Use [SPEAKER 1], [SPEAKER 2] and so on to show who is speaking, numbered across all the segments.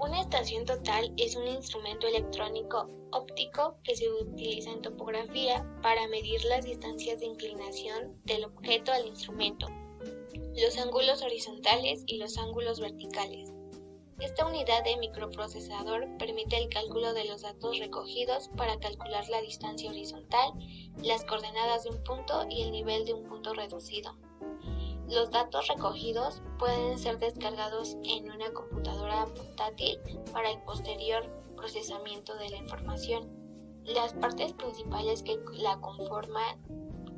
[SPEAKER 1] Una estación total es un instrumento electrónico óptico que se utiliza en topografía para medir las distancias de inclinación del objeto al instrumento, los ángulos horizontales y los ángulos verticales. Esta unidad de microprocesador permite el cálculo de los datos recogidos para calcular la distancia horizontal, las coordenadas de un punto y el nivel de un punto reducido. Los datos recogidos pueden ser descargados en una computadora portátil para el posterior procesamiento de la información. Las partes principales que la conforman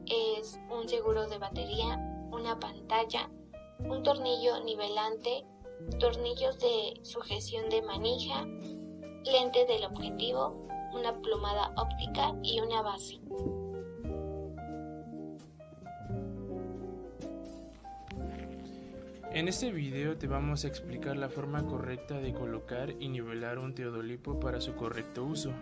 [SPEAKER 1] es un seguro de batería, una pantalla, un tornillo nivelante, tornillos de sujeción de manija, lente del objetivo, una plomada óptica y una base.
[SPEAKER 2] En este video te vamos a explicar la forma correcta de colocar y nivelar un teodolipo para su correcto uso.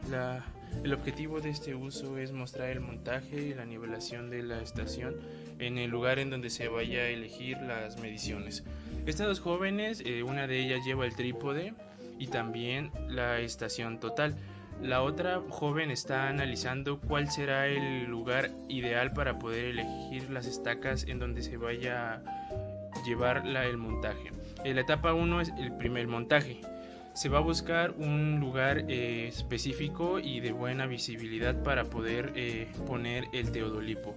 [SPEAKER 2] El objetivo de este uso es mostrar el montaje y la nivelación de la estación en el lugar en donde se vaya a elegir las mediciones. Estas dos jóvenes, una de ellas lleva el trípode y también la estación total. La otra joven está analizando cuál será el lugar ideal para poder elegir las estacas en donde se vaya a llevar el montaje. La etapa 1 es el montaje. Se va a buscar un lugar específico y de buena visibilidad para poder poner el teodolipo.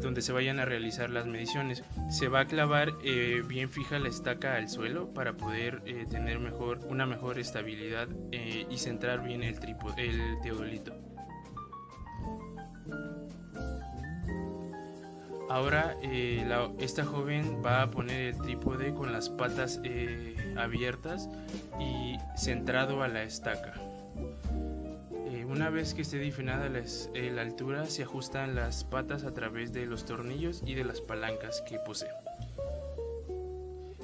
[SPEAKER 2] Donde se vayan a realizar las mediciones. Se va a clavar bien fija la estaca al suelo para poder tener una mejor estabilidad y centrar bien el teodolito. Ahora esta joven va a poner el trípode con las patas abiertas y centrado a la estaca. Una vez que esté definida la altura, se ajustan las patas a través de los tornillos y de las palancas que posee.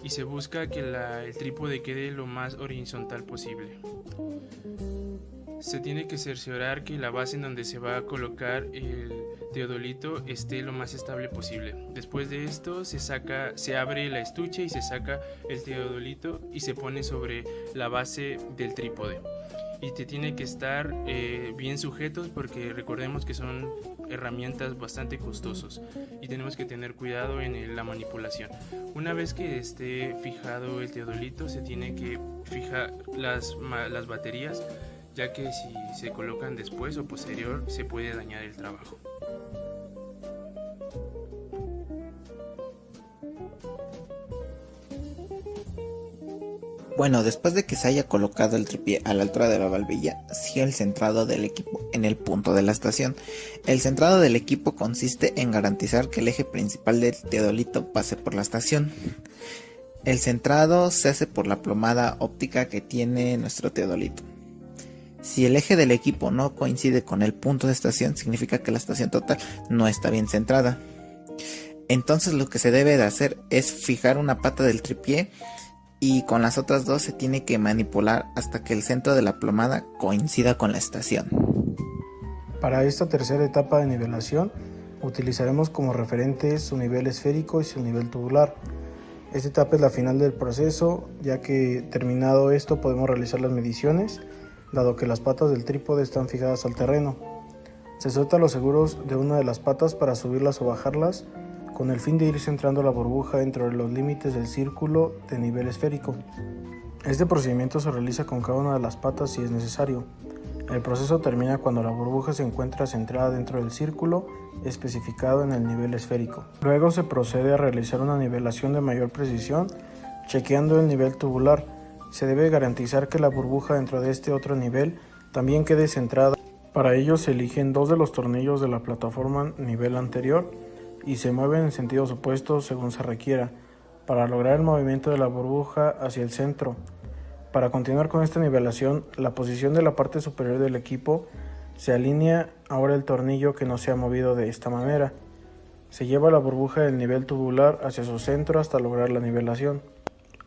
[SPEAKER 2] Y se busca que el trípode quede lo más horizontal posible. Se tiene que cerciorar que la base en donde se va a colocar el teodolito esté lo más estable posible. Después de esto se abre la estuche y se saca el teodolito y se pone sobre la base del trípode. Y te tiene que estar bien sujetos porque recordemos que son herramientas bastante costosos y tenemos que tener cuidado en la manipulación. Una vez que esté fijado el teodolito, se tiene que fijar las baterías, ya que si se colocan después o posterior se puede dañar el trabajo.
[SPEAKER 3] Bueno, después de que se haya colocado el tripié a la altura de la valvilla, sigue el centrado del equipo en el punto de la estación. El centrado del equipo consiste en garantizar que el eje principal del teodolito pase por la estación. El centrado se hace por la plomada óptica que tiene nuestro teodolito. Si el eje del equipo no coincide con el punto de estación, significa que la estación total no está bien centrada. Entonces lo que se debe de hacer es fijar una pata del tripié y con las otras dos se tiene que manipular hasta que el centro de la plomada coincida con la estación.
[SPEAKER 4] Para esta tercera etapa de nivelación utilizaremos como referentes su nivel esférico y su nivel tubular. Esta etapa es la final del proceso, ya que terminado esto podemos realizar las mediciones, dado que las patas del trípode están fijadas al terreno. Se sueltan los seguros de una de las patas para subirlas o bajarlas, con el fin de ir centrando la burbuja dentro de los límites del círculo de nivel esférico. Este procedimiento se realiza con cada una de las patas si es necesario. El proceso termina cuando la burbuja se encuentra centrada dentro del círculo especificado en el nivel esférico. Luego se procede a realizar una nivelación de mayor precisión, chequeando el nivel tubular. Se debe garantizar que la burbuja dentro de este otro nivel también quede centrada. Para ello se eligen dos de los tornillos de la plataforma nivel anterior y se mueven en sentidos opuestos según se requiera, para lograr el movimiento de la burbuja hacia el centro. Para continuar con esta nivelación, la posición de la parte superior del equipo se alinea ahora el tornillo que no se ha movido de esta manera. Se lleva la burbuja del nivel tubular hacia su centro hasta lograr la nivelación.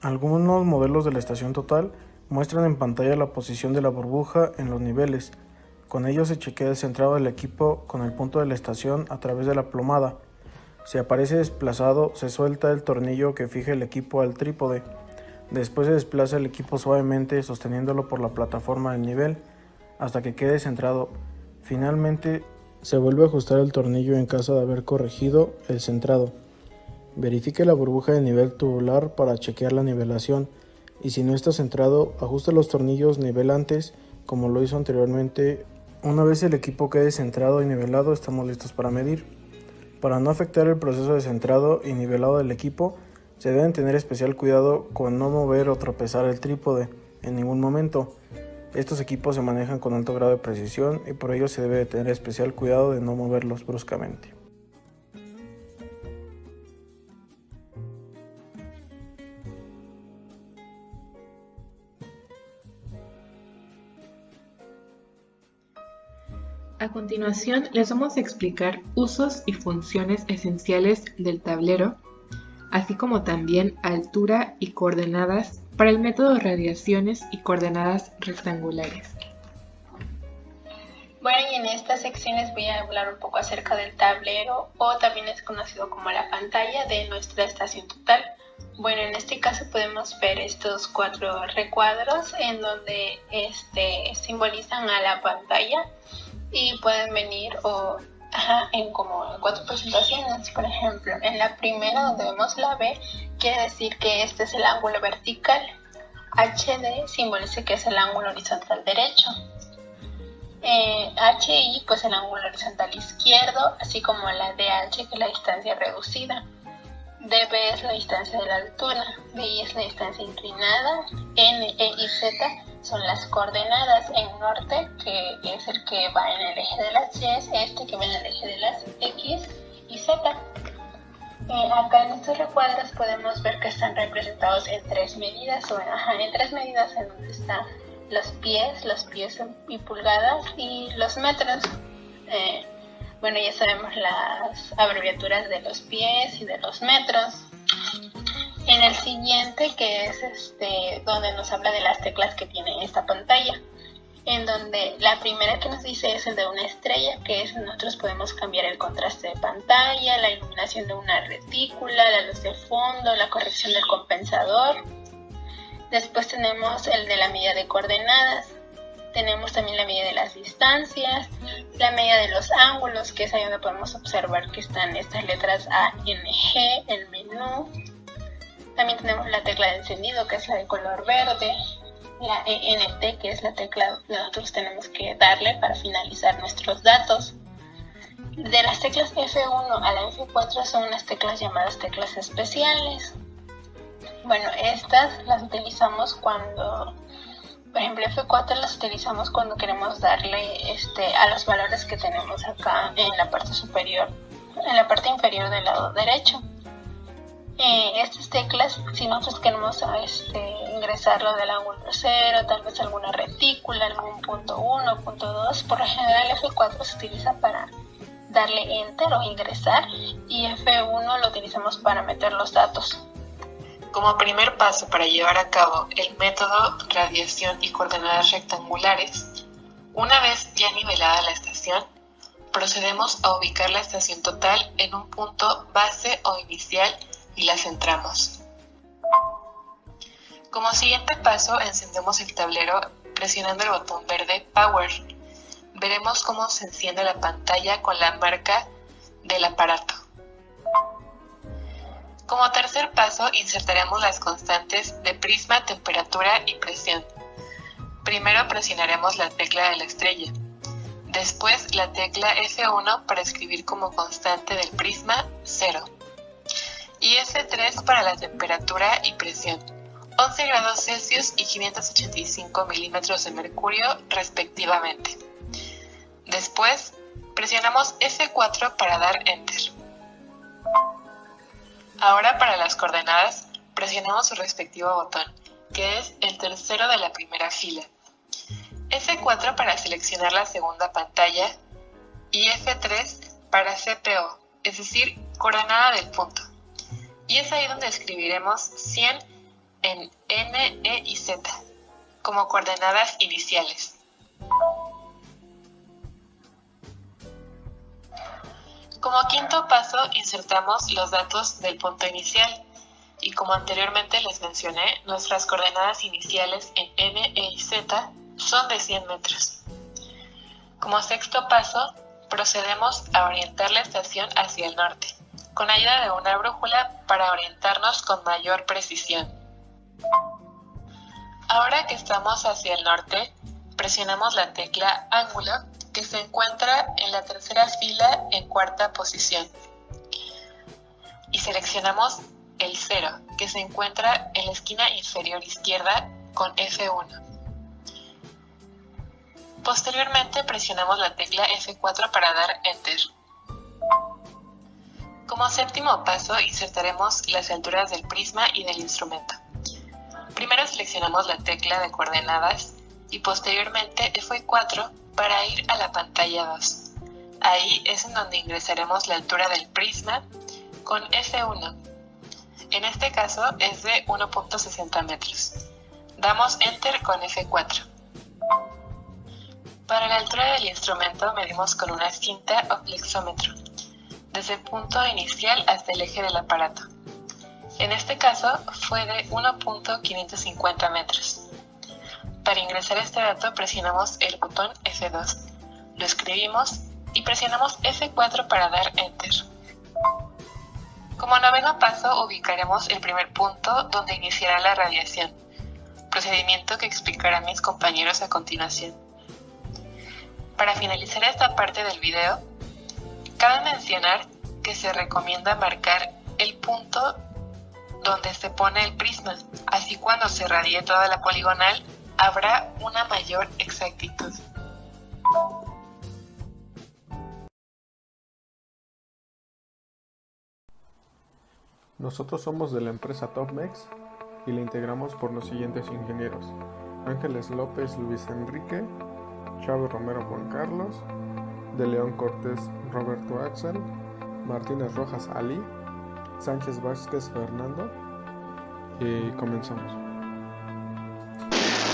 [SPEAKER 4] Algunos modelos de la estación total muestran en pantalla la posición de la burbuja en los niveles. Con ello se chequea el centrado del equipo con el punto de la estación a través de la plomada. Si aparece desplazado, se suelta el tornillo que fija el equipo al trípode. Después se desplaza el equipo suavemente sosteniéndolo por la plataforma del nivel hasta que quede centrado. Finalmente se vuelve a ajustar el tornillo en caso de haber corregido el centrado. Verifique la burbuja de nivel tubular para chequear la nivelación y si no está centrado, ajuste los tornillos nivelantes como lo hizo anteriormente. Una vez el equipo quede centrado y nivelado, estamos listos para medir. Para no afectar el proceso de centrado y nivelado del equipo, se deben tener especial cuidado con no mover o tropezar el trípode en ningún momento. Estos equipos se manejan con alto grado de precisión y por ello se debe tener especial cuidado de no moverlos bruscamente.
[SPEAKER 5] A continuación, les vamos a explicar usos y funciones esenciales del tablero, así como también altura y coordenadas para el método de radiaciones y coordenadas rectangulares.
[SPEAKER 6] Bueno, y en esta sección les voy a hablar un poco acerca del tablero, o también es conocido como la pantalla de nuestra estación total. Bueno, en este caso podemos ver estos 4 recuadros en donde simbolizan a la pantalla y pueden venir en como 4 presentaciones. Por ejemplo, en la primera, donde vemos la B, quiere decir que este es el ángulo vertical. HD simboliza que es el ángulo horizontal derecho. HI, pues el ángulo horizontal izquierdo, así como la DH, que es la distancia reducida. DB es la distancia de la altura, DI es la distancia inclinada, N, E y Z son las coordenadas. En norte, que es el que va en el eje de las Y, que va en el eje de las X y Z. Acá en estos recuadros podemos ver que están representados en 3 medidas, en 3 medidas en donde están los pies y pulgadas y los metros. Bueno, ya sabemos las abreviaturas de los pies y de los metros. En el siguiente, que es donde nos habla de las teclas que tiene esta pantalla, en donde la primera que nos dice es el de una estrella, que es nosotros podemos cambiar el contraste de pantalla, la iluminación de una retícula, la luz de fondo, la corrección del compensador. Después tenemos el de la medida de coordenadas. Tenemos también la medida de las distancias, la medida de los ángulos, que es ahí donde podemos observar que están estas letras A, N, G, el menú. También tenemos la tecla de encendido, que es la de color verde, la ENT, que es la tecla que nosotros tenemos que darle para finalizar nuestros datos. De las teclas F1 a la F4 son unas teclas llamadas teclas especiales. Bueno, estas las utilizamos cuando... Por ejemplo, F4 las utilizamos cuando queremos darle a los valores que tenemos acá en la parte superior, en la parte inferior del lado derecho. Estas teclas, si nosotros queremos ingresarlo del ángulo 0, tal vez alguna retícula, algún punto 1, punto 2, por lo general F4 se utiliza para darle enter o ingresar y F1 lo utilizamos para meter los datos.
[SPEAKER 7] Como primer paso para llevar a cabo el método radiación y coordenadas rectangulares, una vez ya nivelada la estación, procedemos a ubicar la estación total en un punto base o inicial y la centramos. Como siguiente paso, encendemos el tablero presionando el botón verde Power. Veremos cómo se enciende la pantalla con la marca del aparato. Como tercer paso, insertaremos las constantes de prisma, temperatura y presión. Primero presionaremos la tecla de la estrella, después la tecla F1 para escribir como constante del prisma 0 y F3 para la temperatura y presión, 11 grados Celsius y 585 milímetros de mercurio respectivamente. Después presionamos F4 para dar Enter. Ahora para las coordenadas, presionamos su respectivo botón, que es el tercero de la primera fila. F4 para seleccionar la segunda pantalla y F3 para CPO, es decir, coordenada del punto. Y es ahí donde escribiremos 100 en N, E y Z, como coordenadas iniciales. Como quinto paso, insertamos los datos del punto inicial. y como anteriormente les mencioné, nuestras coordenadas iniciales en N, E y Z son de 100 metros. Como sexto paso, procedemos a orientar la estación hacia el norte, con ayuda de una brújula para orientarnos con mayor precisión. Ahora que estamos hacia el norte, presionamos la tecla ángulo, que se encuentra en la tercera fila en cuarta posición, y seleccionamos el 0, que se encuentra en la esquina inferior izquierda con F1. Posteriormente presionamos la tecla F4 para dar Enter. Como séptimo paso insertaremos las alturas del prisma y del instrumento. Primero seleccionamos la tecla de coordenadas y posteriormente F4 para ir a la pantalla 2. Ahí es en donde ingresaremos la altura del prisma con F1. En este caso es de 1.60 metros. Damos Enter con F4. Para la altura del instrumento medimos con una cinta o flexómetro, desde el punto inicial hasta el eje del aparato. En este caso fue de 1.550 metros. Para ingresar este dato presionamos el botón F2, lo escribimos y presionamos F4 para dar Enter. Como noveno paso ubicaremos el primer punto donde iniciará la radiación, procedimiento que explicarán mis compañeros a continuación. Para finalizar esta parte del video, cabe mencionar que se recomienda marcar el punto donde se pone el prisma, así cuando se radie toda la poligonal habrá una mayor exactitud.
[SPEAKER 8] Nosotros somos de la empresa Topmex y la integramos por los siguientes ingenieros: Ángeles López Luis Enrique, Chávez Romero Juan Carlos, De León Cortés Roberto Axel, Martínez Rojas Ali, Sánchez Vázquez Fernando. Y comenzamos.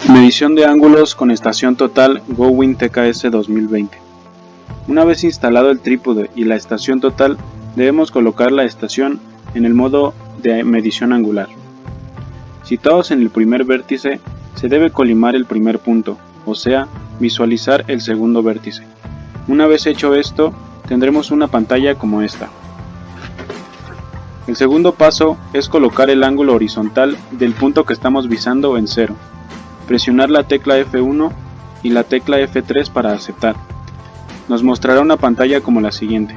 [SPEAKER 9] Medición de ángulos con estación total Gowin TKS 2020. Una vez instalado el trípode y la estación total, debemos colocar la estación en el modo de medición angular. Situados en el primer vértice, se debe colimar el primer punto, o sea, visualizar el segundo vértice. Una vez hecho esto, tendremos una pantalla como esta. El segundo paso es colocar el ángulo horizontal del punto que estamos visando en 0. Presionar la tecla F1 y la tecla F3 para aceptar. Nos mostrará una pantalla como la siguiente.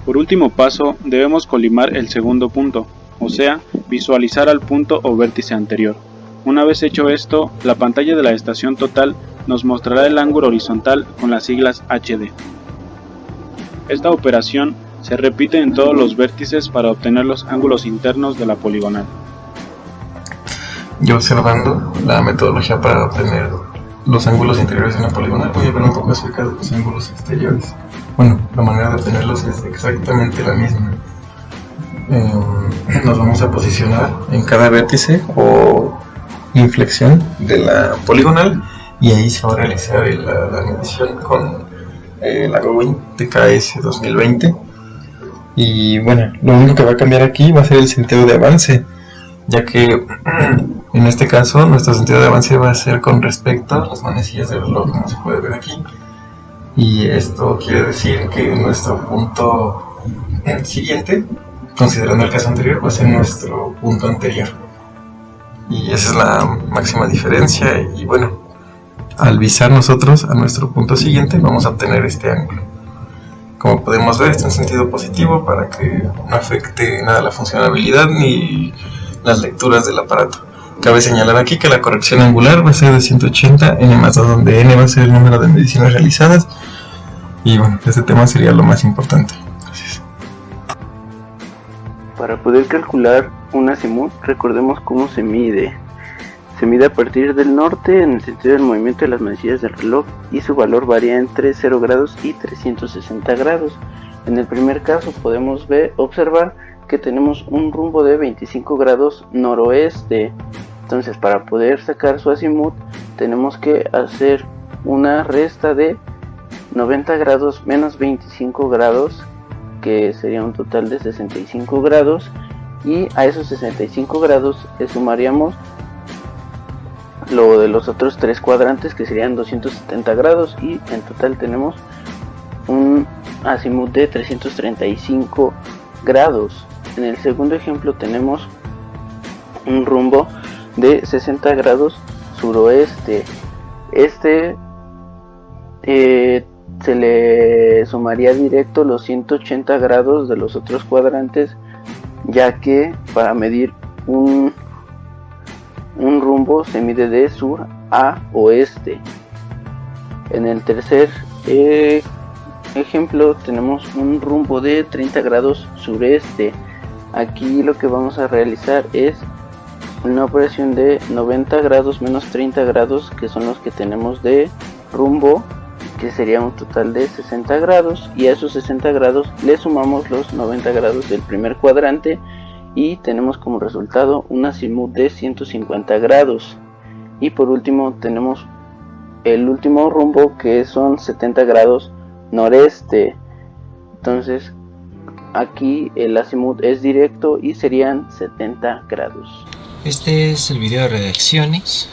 [SPEAKER 9] Por último paso, debemos colimar el segundo punto, o sea, visualizar al punto o vértice anterior. Una vez hecho esto, la pantalla de la estación total nos mostrará el ángulo horizontal con las siglas HD. Esta operación se repite en todos los vértices para obtener los ángulos internos de la poligonal.
[SPEAKER 10] Y observando la metodología para obtener los ángulos interiores en la poligonal, voy a hablar un poco acerca de los ángulos exteriores. Bueno, la manera de obtenerlos es exactamente la misma. Nos vamos a posicionar en cada vértice o inflexión de la poligonal y ahí se va a realizar la medición con la Gowin TKS 2020. Y bueno, lo único que va a cambiar aquí va a ser el sentido de avance, ya que en este caso nuestro sentido de avance va a ser con respecto a las manecillas del reloj, como se puede ver aquí. Y esto quiere decir que nuestro punto siguiente, considerando el caso anterior, va a ser nuestro punto anterior. Y esa es la máxima diferencia. Y bueno, al visar nosotros a nuestro punto siguiente, vamos a obtener este ángulo. Como podemos ver, está en sentido positivo para que no afecte nada la funcionalidad ni las lecturas del aparato. Cabe señalar aquí que la corrección angular va a ser de 180 n más 2, donde n va a ser el número de mediciones realizadas. Y bueno, este tema sería lo más importante. Gracias.
[SPEAKER 11] Para poder calcular un azimut, recordemos cómo se mide. Se mide a partir del norte en el sentido del movimiento de las manecillas del reloj y su valor varía entre 0 grados y 360 grados. En el primer caso podemos observar que tenemos un rumbo de 25 grados noroeste. Entonces, para poder sacar su azimut tenemos que hacer una resta de 90 grados menos 25 grados, que sería un total de 65 grados, y a esos 65 grados le sumaríamos lo de los otros 3 cuadrantes, que serían 270 grados, y en total tenemos un azimut de 335 grados. En el segundo ejemplo tenemos un rumbo de 60 grados suroeste. Se le sumaría directo los 180 grados de los otros cuadrantes, ya que para medir un rumbo se mide de sur a oeste. En el tercer ejemplo tenemos un rumbo de 30 grados sureste. Aquí lo que vamos a realizar es una operación de 90 grados menos 30 grados, que son los que tenemos de rumbo, que sería un total de 60 grados, y a esos 60 grados le sumamos los 90 grados del primer cuadrante y tenemos como resultado un azimut de 150 grados. Y por último tenemos el último rumbo, que son 70 grados noreste. Entonces aquí el azimut es directo y serían 70 grados.
[SPEAKER 12] Este es el video de redacciones.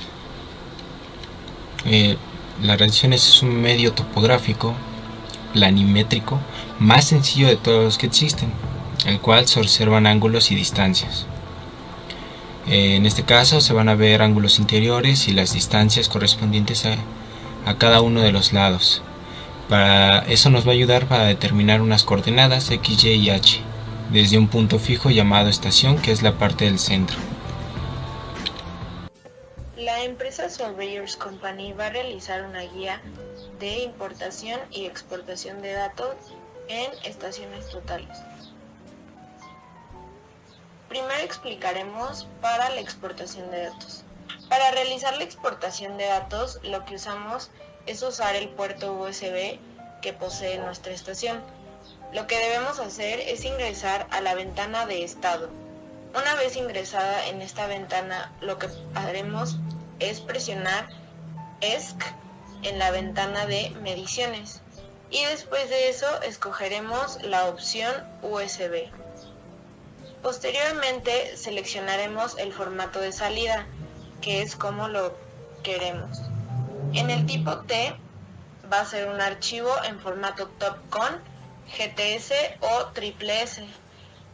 [SPEAKER 12] Las redacciones es un medio topográfico planimétrico más sencillo de todos los que existen, el cual se observan ángulos y distancias. En este caso se van a ver ángulos interiores y las distancias correspondientes a cada uno de los lados. Para eso nos va a ayudar para determinar unas coordenadas x, y, y h desde un punto fijo llamado estación, que es la parte del centro.
[SPEAKER 1] La empresa Surveyors Company va a realizar una guía de importación y exportación de datos en estaciones totales. Primero explicaremos para la exportación de datos. Para realizar la exportación de datos, lo que usamos es usar el puerto USB que posee nuestra estación. Lo que debemos hacer es ingresar a la ventana de estado. Una vez ingresada en esta ventana, lo que haremos es presionar ESC en la ventana de mediciones, y después de eso escogeremos la opción USB. Posteriormente seleccionaremos el formato de salida, que es como lo queremos. En el tipo T va a ser un archivo en formato TOPCon, GTS o SSS.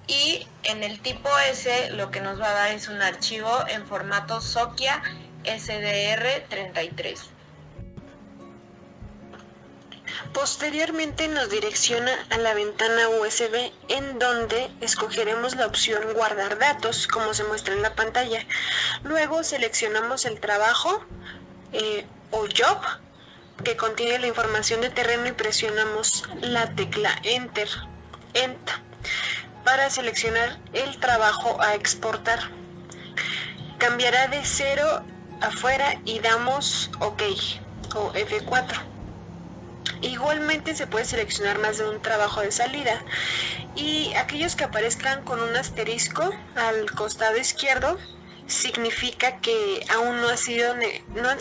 [SPEAKER 1] Y en el tipo S lo que nos va a dar es un archivo en formato Socia SDR33. Posteriormente nos direcciona a la ventana USB, en donde escogeremos la opción guardar datos, como se muestra en la pantalla. Luego seleccionamos el trabajo o job que contiene la información de terreno y presionamos la tecla Enter para seleccionar el trabajo a exportar. Cambiará de 0 afuera y damos OK o F4. Igualmente se puede seleccionar más de un trabajo de salida, y aquellos que aparezcan con un asterisco al costado izquierdo significa que aún no han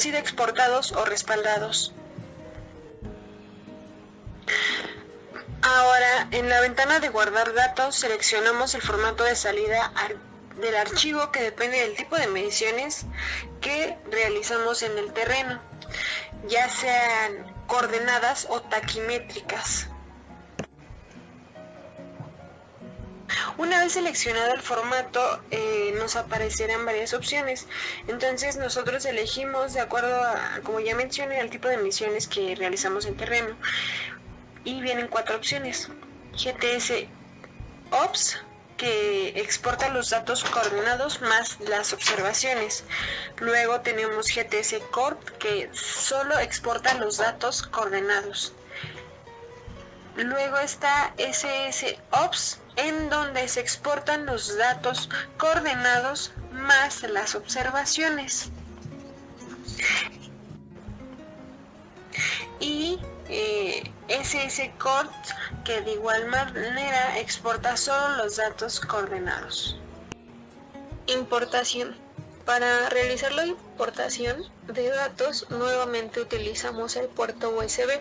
[SPEAKER 1] sido exportados o respaldados. Ahora, en la ventana de guardar datos seleccionamos el formato de salida del archivo, que depende del tipo de mediciones que realizamos en el terreno, ya sean coordenadas o taquimétricas. Una vez seleccionado el formato, nos aparecerán varias opciones. Entonces nosotros elegimos de acuerdo a, como ya mencioné, al tipo de mediciones que realizamos en terreno. Y vienen 4 opciones: GTS Ops, que exporta los datos coordenados más las observaciones. Luego tenemos GTS Corp, que solo exporta los datos coordenados. Luego está SS Ops, en donde se exportan los datos coordenados más las observaciones. Y SS Corp, que de igual manera exporta solo los datos coordenados. Importación. Para realizar la importación de datos, nuevamente utilizamos el puerto USB.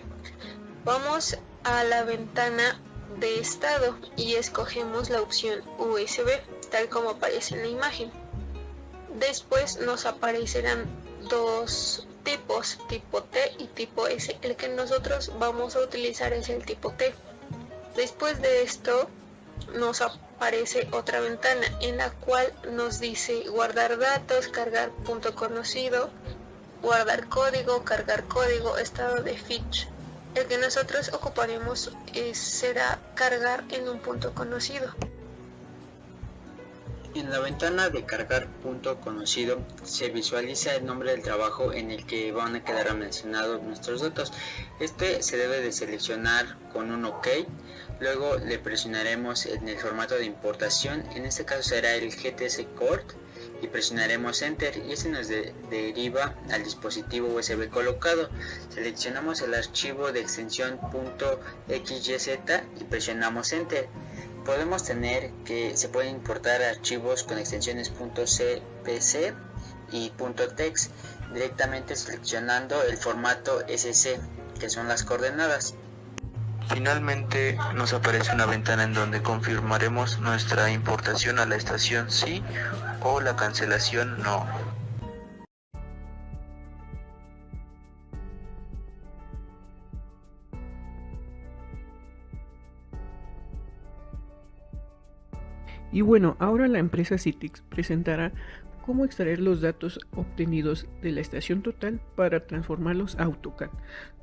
[SPEAKER 1] Vamos a la ventana
[SPEAKER 13] de estado y escogemos la opción USB, tal como aparece en la imagen. Después nos aparecerán dos tipos, tipo T y tipo S. El que nosotros vamos a utilizar es el tipo T. Después de esto nos aparece otra ventana en la cual nos dice guardar datos, cargar punto conocido, guardar código, cargar código, estado de fetch. El que nosotros ocuparemos será cargar en un punto conocido.
[SPEAKER 14] En la ventana de cargar punto conocido se visualiza el nombre del trabajo en el que van a quedar mencionados nuestros datos. Este se debe de seleccionar con un OK. Luego le presionaremos en el formato de importación, en este caso será el GTS Cord, y presionaremos Enter y ese nos deriva al dispositivo USB colocado. Seleccionamos el archivo de extensión .xyz y presionamos Enter. Podemos tener que se pueden importar archivos con extensiones .cpc y .text directamente seleccionando el formato SC, que son las coordenadas.
[SPEAKER 15] Finalmente nos aparece una ventana en donde confirmaremos nuestra importación a la estación sí o la cancelación no.
[SPEAKER 16] Y bueno, ahora la empresa Citix presentará cómo extraer los datos obtenidos de la estación total para transformarlos a AutoCAD.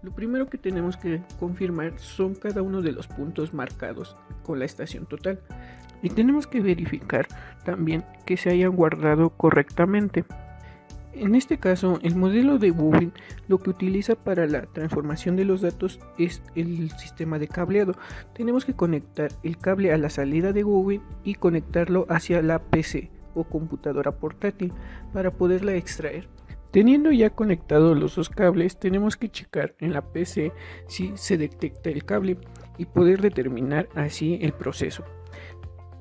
[SPEAKER 16] Lo primero que tenemos que confirmar son cada uno de los puntos marcados con la estación total y tenemos que verificar también que se hayan guardado correctamente. En este caso, el modelo de Wowin lo que utiliza para la transformación de los datos es el sistema de cableado. Tenemos que conectar el cable a la salida de Wowin y conectarlo hacia la PC o computadora portátil para poderla extraer. Teniendo ya conectados los dos cables, tenemos que checar en la PC si se detecta el cable y poder determinar así el proceso.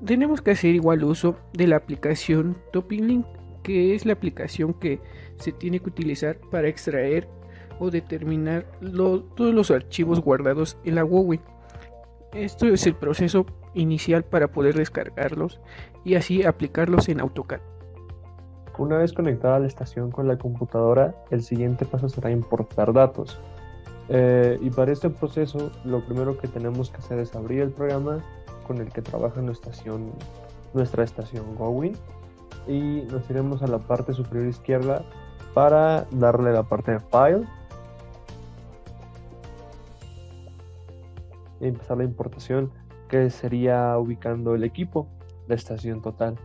[SPEAKER 16] Tenemos que hacer igual uso de la aplicación TopicLink, que es la aplicación que se tiene que utilizar para extraer o determinar todos los archivos guardados en la Wowin. Esto es el proceso inicial para poder descargarlos y así aplicarlos en AutoCAD.
[SPEAKER 8] Una vez conectada la estación con la computadora, el siguiente paso será importar datos. Y para este proceso, lo primero que tenemos que hacer es abrir el programa con el que trabaja nuestra estación Wowin y nos iremos a la parte superior izquierda para darle a la parte de File y empezar la importación, que sería ubicando el equipo, la estación total.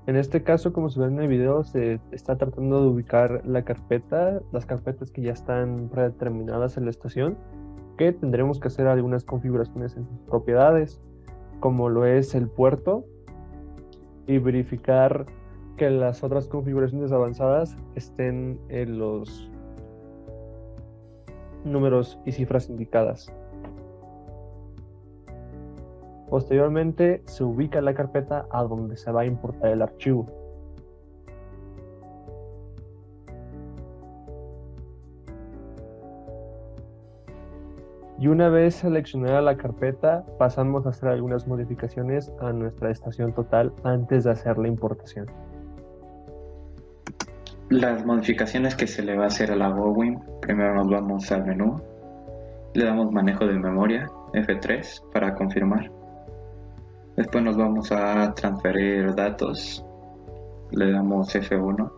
[SPEAKER 8] En este caso, como se ve en el video, se está tratando de ubicar las carpetas que ya están predeterminadas en la estación, que tendremos que hacer algunas configuraciones en sus propiedades, como lo es el puerto, y verificar que las otras configuraciones avanzadas estén en los números y cifras indicadas. Posteriormente se ubica la carpeta a donde se va a importar el archivo. Y una vez seleccionada la carpeta, pasamos a hacer algunas modificaciones a nuestra estación total antes de hacer la importación.
[SPEAKER 17] Las modificaciones que se le va a hacer a la Wowin: primero nos vamos al menú, le damos manejo de memoria, F3 para confirmar. Después nos vamos a transferir datos, le damos F1.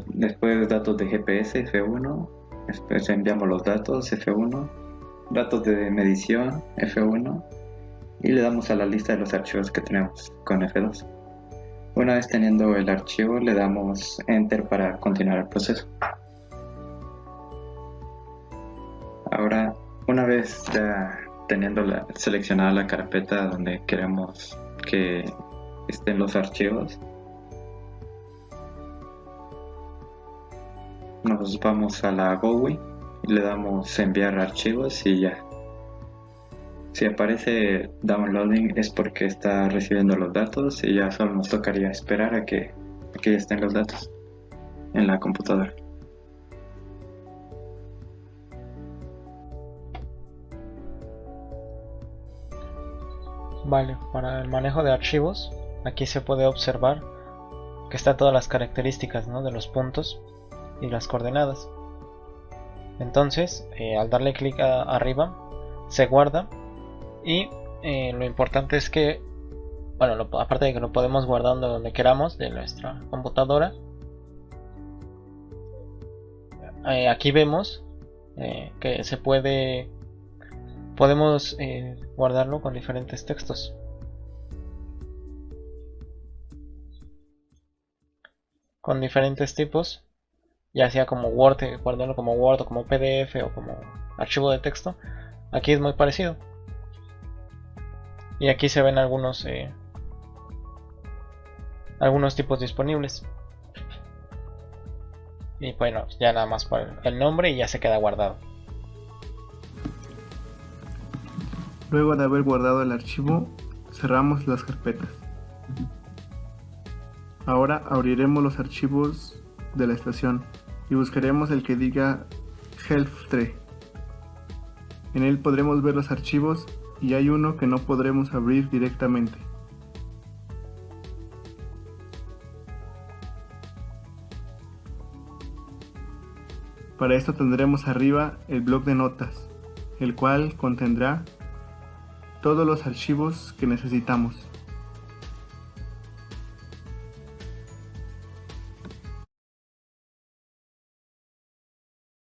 [SPEAKER 17] Después datos de GPS, F1. Después enviamos los datos, F1. Datos de medición, F1. Y le damos a la lista de los archivos que tenemos con F2. Una vez teniendo el archivo, le damos Enter para continuar el proceso. Ahora, una vez ya teniendo seleccionada la carpeta donde queremos que estén los archivos, nos vamos a la Wowin y le damos enviar archivos y ya. Si aparece downloading es porque está recibiendo los datos y ya solo nos tocaría esperar a que estén los datos. en la computadora.
[SPEAKER 18] Vale, para el manejo de archivos, aquí se puede observar que están todas las características, ¿no?, de los puntos y las coordenadas. Entonces, al darle clic arriba, se guarda y lo importante es que, bueno, aparte de que lo podemos guardar donde queramos de nuestra computadora, aquí vemos que podemos guardarlo con diferentes textos. Con diferentes tipos, ya sea como Word, guardarlo como Word o como PDF o como archivo de texto. Aquí es muy parecido. Y aquí se ven algunos tipos disponibles. Y bueno, ya nada más por el nombre y ya se queda guardado.
[SPEAKER 8] Luego de haber guardado el archivo, cerramos las carpetas. Ahora abriremos los archivos de la estación y buscaremos el que diga Health Tree. En él podremos ver los archivos y hay uno que no podremos abrir directamente. Para esto tendremos arriba el bloc de notas, el cual contendrá todos los archivos que necesitamos.